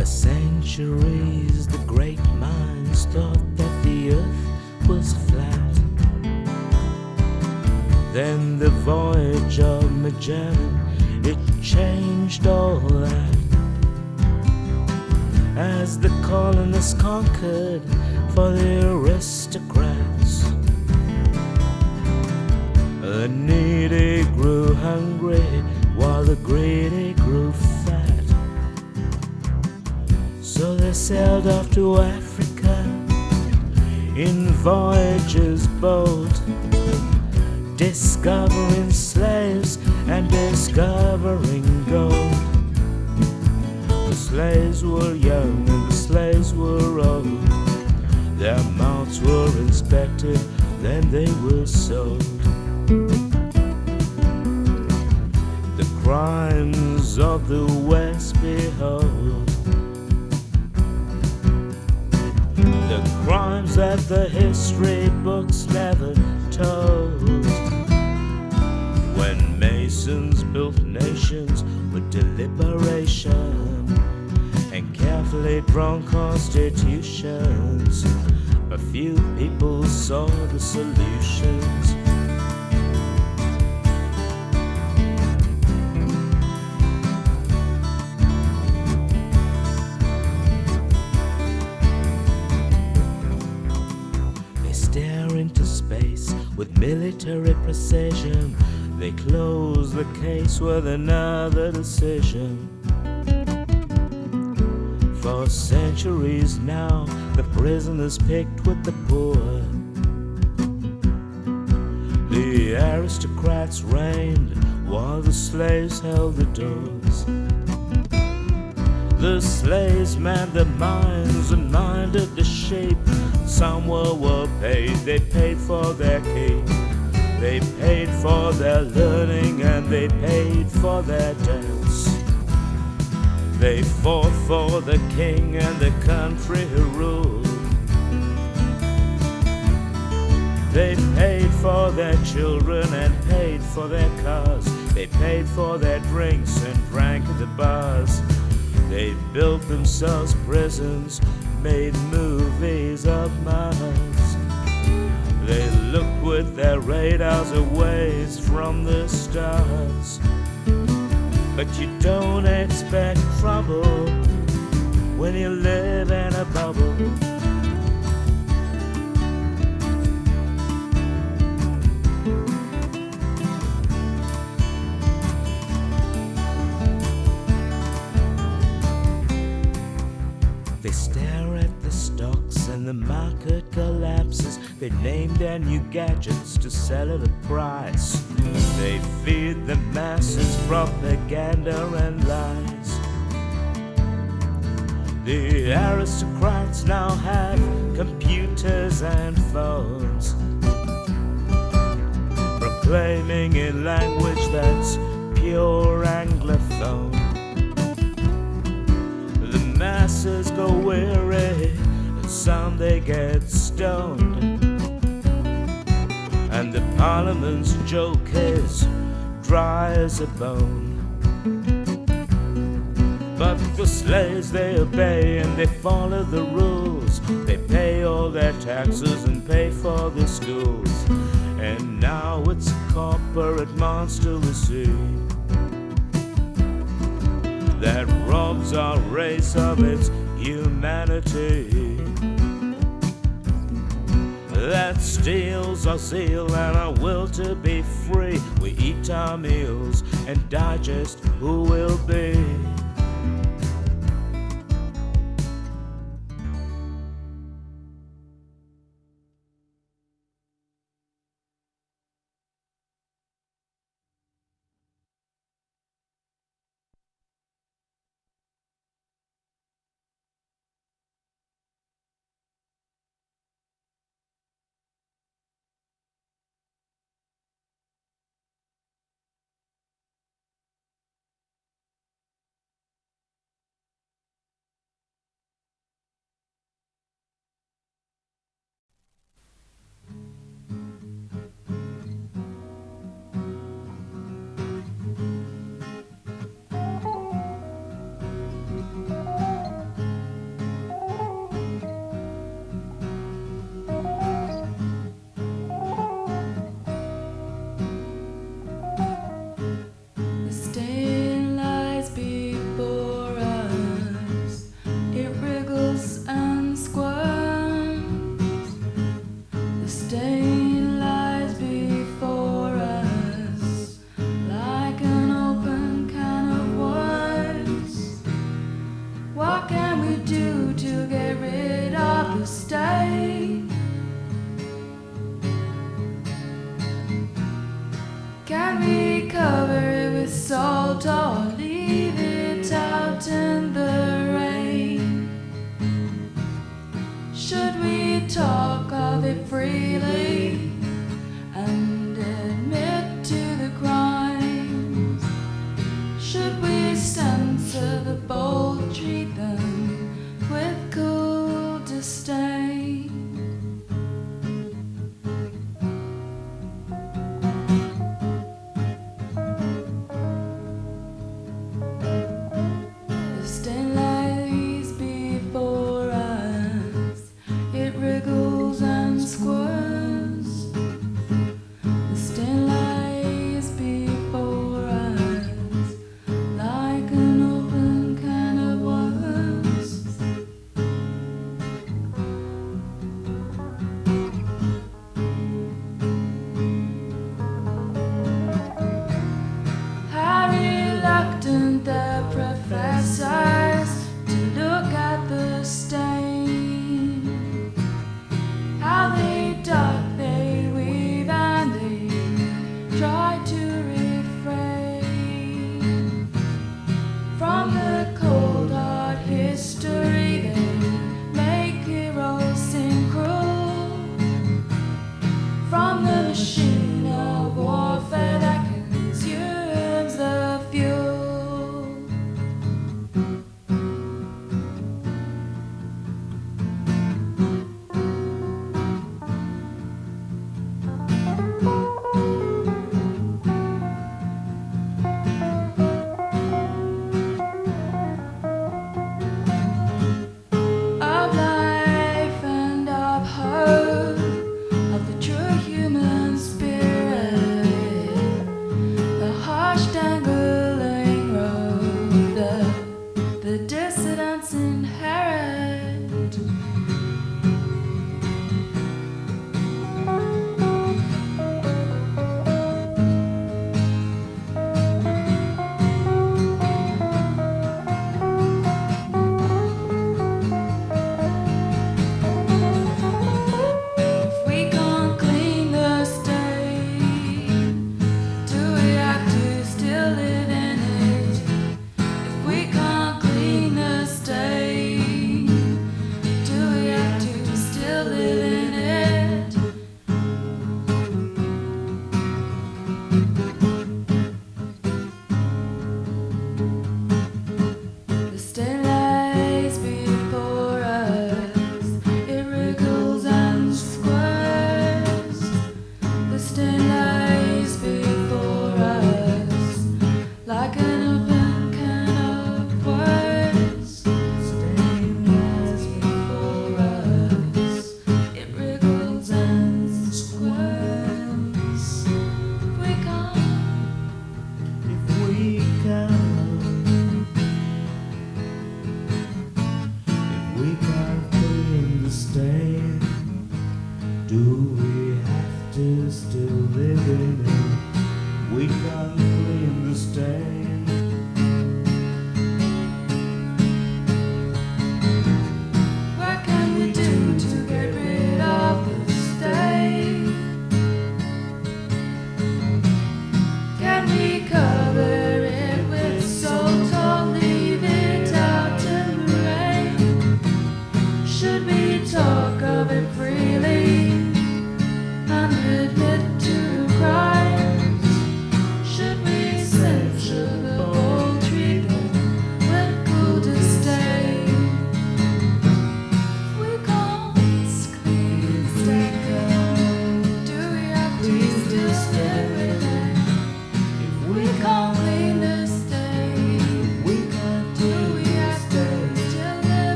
For centuries the great minds thought that the earth was flat. Then the voyage of Magellan, it changed all that. As the colonists conquered for the aristocrats, the needy grew hungry while the greedy grew fat. So they sailed off to Africa in voyages bold, discovering slaves and discovering gold. The slaves were young and the slaves were old. Their mounts were inspected, then they were sold. The crimes of the West behold, the crimes that the history books never told. When Masons built nations with deliberation and carefully drawn constitutions, a few people saw the solutions. They stare into space with military precision. They close the case with another decision. For centuries now, the prisoners picked with the poor. The aristocrats reigned while the slaves held the doors. The slaves manned the mines and minded the sheep. Some were well paid, they paid for their keep. They paid for their learning and they paid for their debts. They fought for the king and the country who ruled. They paid for their children and paid for their cars. They paid for their drinks and drank at the bars. They built themselves prisons, made movies of Mars. They looked with their radars away from the stars. But you don't expect trouble when you live in a bubble. They stare at the stocks and the market collapses. They name their new gadgets to sell at a price. They feed the masses propaganda and lies. The aristocrats now have computers and phones, proclaiming in language that's pure Anglophone. The masses go weary, and some they get stoned. And the parliament's joke is dry as a bone. But the slaves, they obey and they follow the rules. They pay all their taxes and pay for the schools. And now it's a corporate monster we see that robs our race of its humanity, that steals our zeal and our will to be free. We eat our meals and digest who we'll be.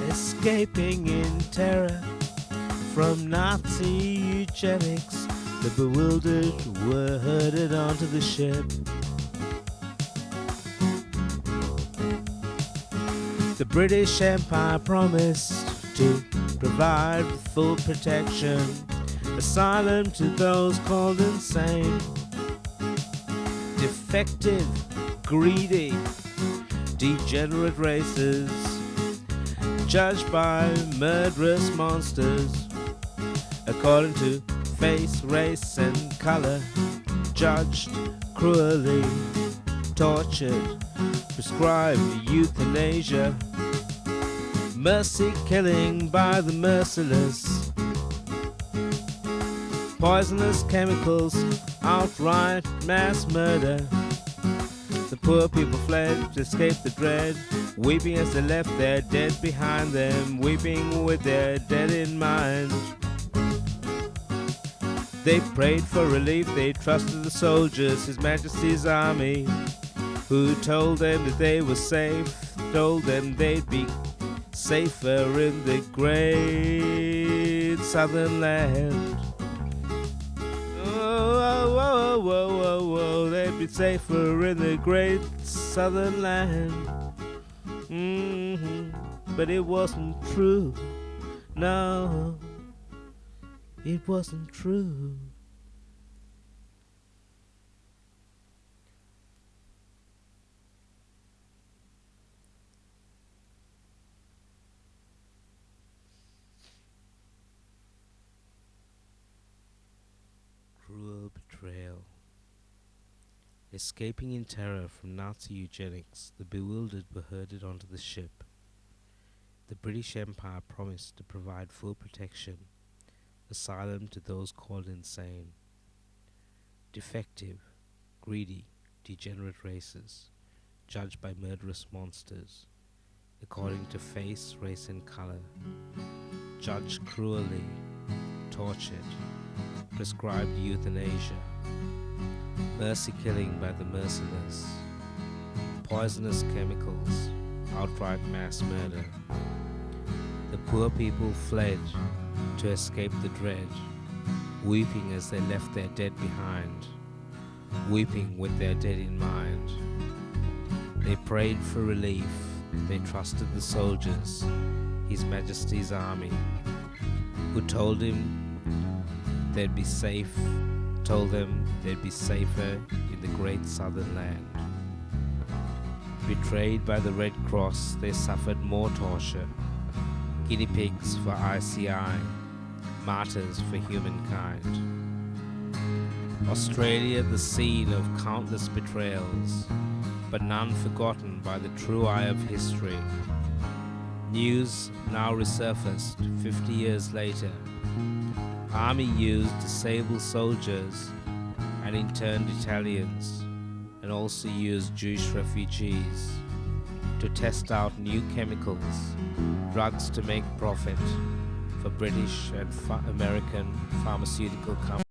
Escaping in terror from Nazi eugenics, the bewildered were herded onto the ship. The British Empire promised to provide full protection, asylum to those called insane, defective, greedy, degenerate races, judged by murderous monsters, according to face, race and color, judged cruelly, tortured, prescribed euthanasia, mercy killing by the merciless, poisonous chemicals, outright mass murder. The poor people fled to escape the dread, weeping as they left their dead behind them, weeping with their dead in mind. They prayed for relief, they trusted the soldiers, His Majesty's army, who told them that they were safe, told them they'd be safer in the great southern land. Oh, oh, oh, oh, oh, they'd be safer in the great southern land. But it wasn't true, no, it wasn't true. Cruel betrayal. Escaping in terror from Nazi eugenics, the bewildered were herded onto the ship. The British Empire promised to provide full protection, asylum to those called insane, defective, greedy, degenerate races, judged by murderous monsters, according to face, race and color, judged cruelly, tortured, prescribed euthanasia, mercy killing by the merciless, poisonous chemicals, outright mass murder. The poor people fled to escape the dread, weeping as they left their dead behind, weeping with their dead in mind. They prayed for relief, they trusted the soldiers, His Majesty's army, who told them they'd be safe, told them they'd be safer in the great southern land. Betrayed by the Red Cross, they suffered more torture, guinea pigs for ICI, martyrs for humankind. Australia, the scene of countless betrayals, but none forgotten by the true eye of history. News now resurfaced 50 years later. Army used disabled soldiers and interned Italians, and also used Jewish refugees to test out new chemicals, drugs to make profit for British and American pharmaceutical companies.